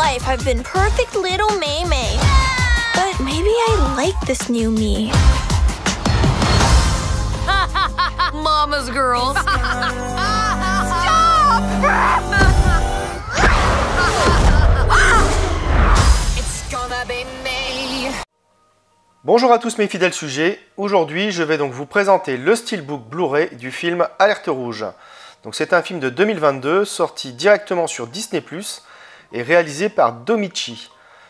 life I've been perfect little Mei Mei. But maybe I like this new me. Mama's girls. Bonjour à tous mes fidèles sujets, aujourd'hui je vais donc vous présenter le Steelbook Blu-ray du film Alerte Rouge. Donc c'est un film de 2022 sorti directement sur Disney+ et réalisé par Domichi.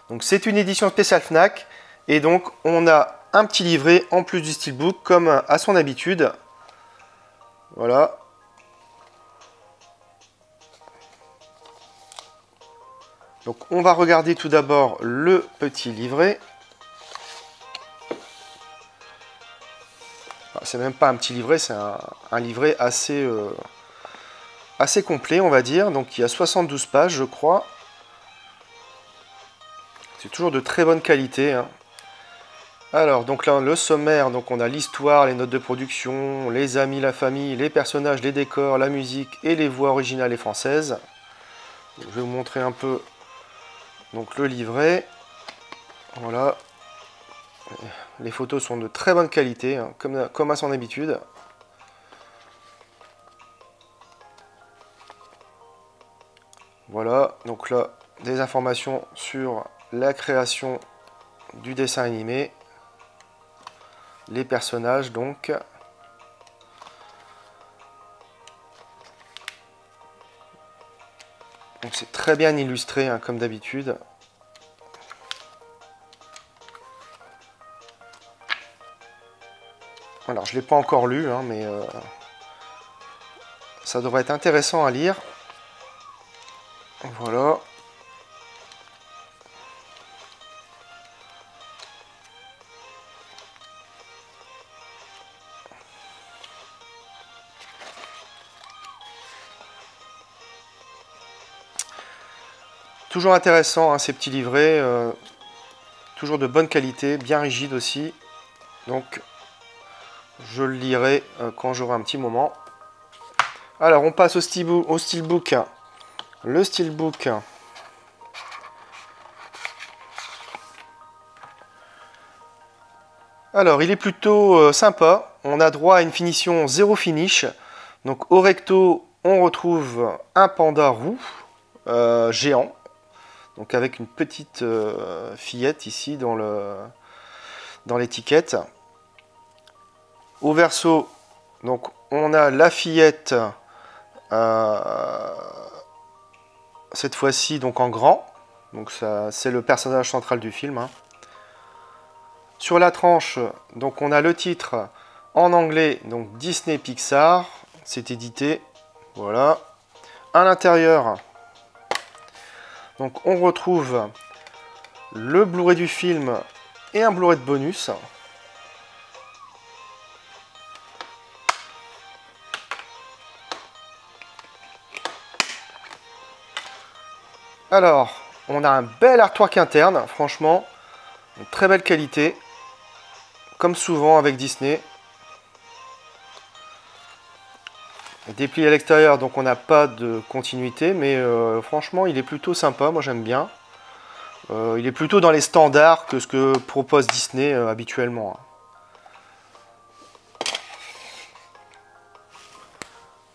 Donc c'est une édition spéciale Fnac et donc on a un petit livret en plus du Steelbook comme à son habitude. Voilà. Donc on va regarder tout d'abord le petit livret. C'est même pas un petit livret, c'est un livret assez complet, on va dire. Donc il y a 72 pages, je crois. C'est toujours de très bonne qualité, hein. Alors, donc là, le sommaire, donc on a l'histoire, les notes de production, les amis, la famille, les personnages, les décors, la musique et les voix originales et françaises. Je vais vous montrer un peu donc, le livret. Voilà. Les photos sont de très bonne qualité, hein, comme à son habitude. Voilà, donc là, des informations sur la création du dessin animé, les personnages donc. Donc c'est très bien illustré, hein, comme d'habitude. Alors, je ne l'ai pas encore lu, hein, mais ça devrait être intéressant à lire. Voilà. Toujours intéressant, hein, ces petits livrets. Toujours de bonne qualité, bien rigide aussi. Donc, je le lirai quand j'aurai un petit moment. Alors, on passe au Steelbook. Le Steelbook. Alors, il est plutôt sympa. On a droit à une finition zéro finish. Donc, au recto, on retrouve un panda roux géant. Donc, avec une petite fillette ici dans l'étiquette. Au verso, donc on a la fillette, cette fois-ci donc en grand. Donc c'est le personnage central du film, hein. Sur la tranche, donc on a le titre en anglais, donc Disney Pixar. C'est édité, voilà. À l'intérieur, donc on retrouve le Blu-ray du film et un Blu-ray de bonus. Alors, on a un bel artwork interne, franchement, une très belle qualité, comme souvent avec Disney. Déplié à l'extérieur, donc on n'a pas de continuité, mais franchement, il est plutôt sympa, moi j'aime bien. Il est plutôt dans les standards que ce que propose Disney habituellement.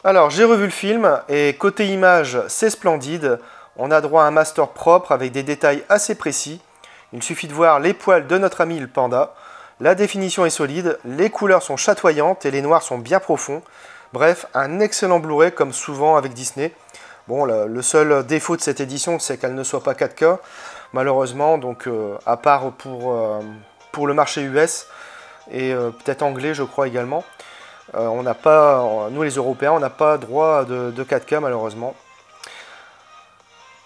Alors, j'ai revu le film, et côté image, c'est splendide. On a droit à un master propre avec des détails assez précis. Il suffit de voir les poils de notre ami le panda. La définition est solide, les couleurs sont chatoyantes et les noirs sont bien profonds. Bref, un excellent Blu-ray comme souvent avec Disney. Bon, le seul défaut de cette édition, c'est qu'elle ne soit pas 4K. Malheureusement, donc à part pour le marché US et peut-être anglais, je crois également. On n'a pas, nous les Européens, on n'a pas droit de 4K malheureusement.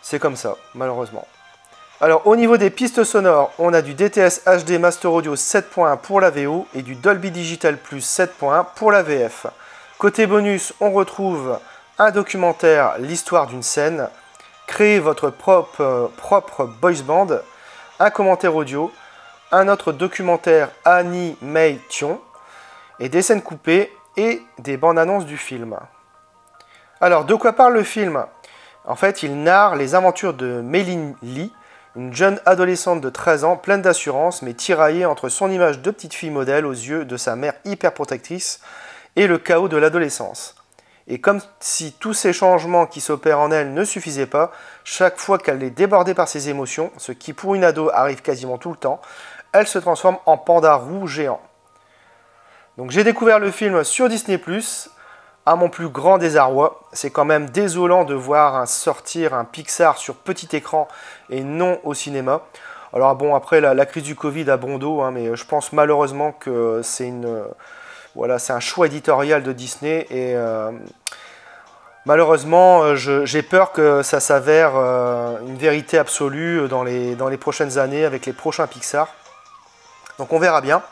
C'est comme ça, malheureusement. Alors, au niveau des pistes sonores, on a du DTS HD Master Audio 7.1 pour la VO et du Dolby Digital Plus 7.1 pour la VF. Côté bonus, on retrouve un documentaire, l'histoire d'une scène, créez votre propre boys band, un commentaire audio, un autre documentaire animation et des scènes coupées et des bandes annonces du film. Alors, de quoi parle le film ? En fait, il narre les aventures de Mei-Lin Lee, une jeune adolescente de 13 ans pleine d'assurance mais tiraillée entre son image de petite fille modèle aux yeux de sa mère hyper protectrice et le chaos de l'adolescence. Et comme si tous ces changements qui s'opèrent en elle ne suffisaient pas, chaque fois qu'elle est débordée par ses émotions, ce qui pour une ado arrive quasiment tout le temps, elle se transforme en panda roux géant. Donc j'ai découvert le film sur Disney+, à mon plus grand désarroi. C'est quand même désolant de voir sortir un Pixar sur petit écran et non au cinéma. Alors bon, après la crise du Covid a bon dos, hein, mais je pense malheureusement que c'est un choix éditorial de Disney et malheureusement j'ai peur que ça s'avère une vérité absolue dans les prochaines années avec les prochains Pixar. Donc on verra bien.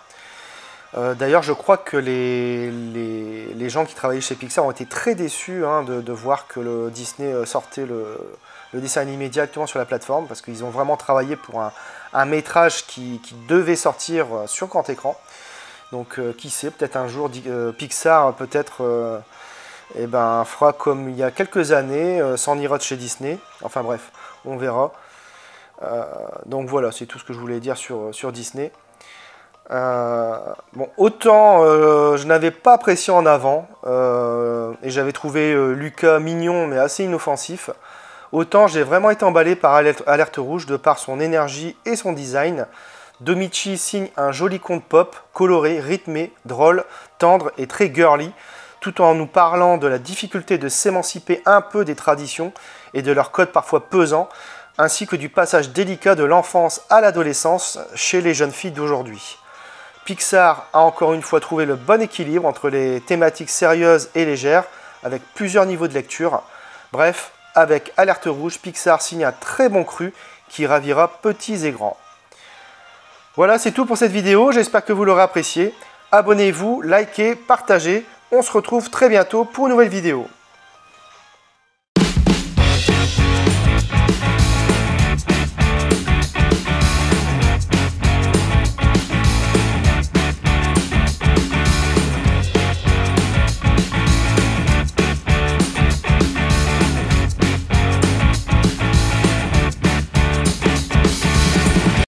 D'ailleurs, je crois que les gens qui travaillaient chez Pixar ont été très déçus hein, de voir que le Disney sortait le dessin animé directement sur la plateforme, parce qu'ils ont vraiment travaillé pour un métrage qui devait sortir sur grand écran. Donc, qui sait, peut-être un jour, Pixar peut-être fera comme il y a quelques années, s'en ira de chez Disney. Enfin bref, on verra. Donc voilà, c'est tout ce que je voulais dire sur Disney. Bon, autant je n'avais pas apprécié en avant et j'avais trouvé Luca mignon mais assez inoffensif, autant j'ai vraiment été emballé par Alerte Rouge de par son énergie et son design. Domichi signe un joli conte pop, coloré, rythmé, drôle, tendre et très girly, tout en nous parlant de la difficulté de s'émanciper un peu des traditions et de leurs codes parfois pesants, ainsi que du passage délicat de l'enfance à l'adolescence chez les jeunes filles d'aujourd'hui. Pixar a encore une fois trouvé le bon équilibre entre les thématiques sérieuses et légères, avec plusieurs niveaux de lecture. Bref, avec Alerte Rouge, Pixar signe un très bon cru qui ravira petits et grands. Voilà, c'est tout pour cette vidéo, j'espère que vous l'aurez apprécié. Abonnez-vous, likez, partagez, on se retrouve très bientôt pour une nouvelle vidéo.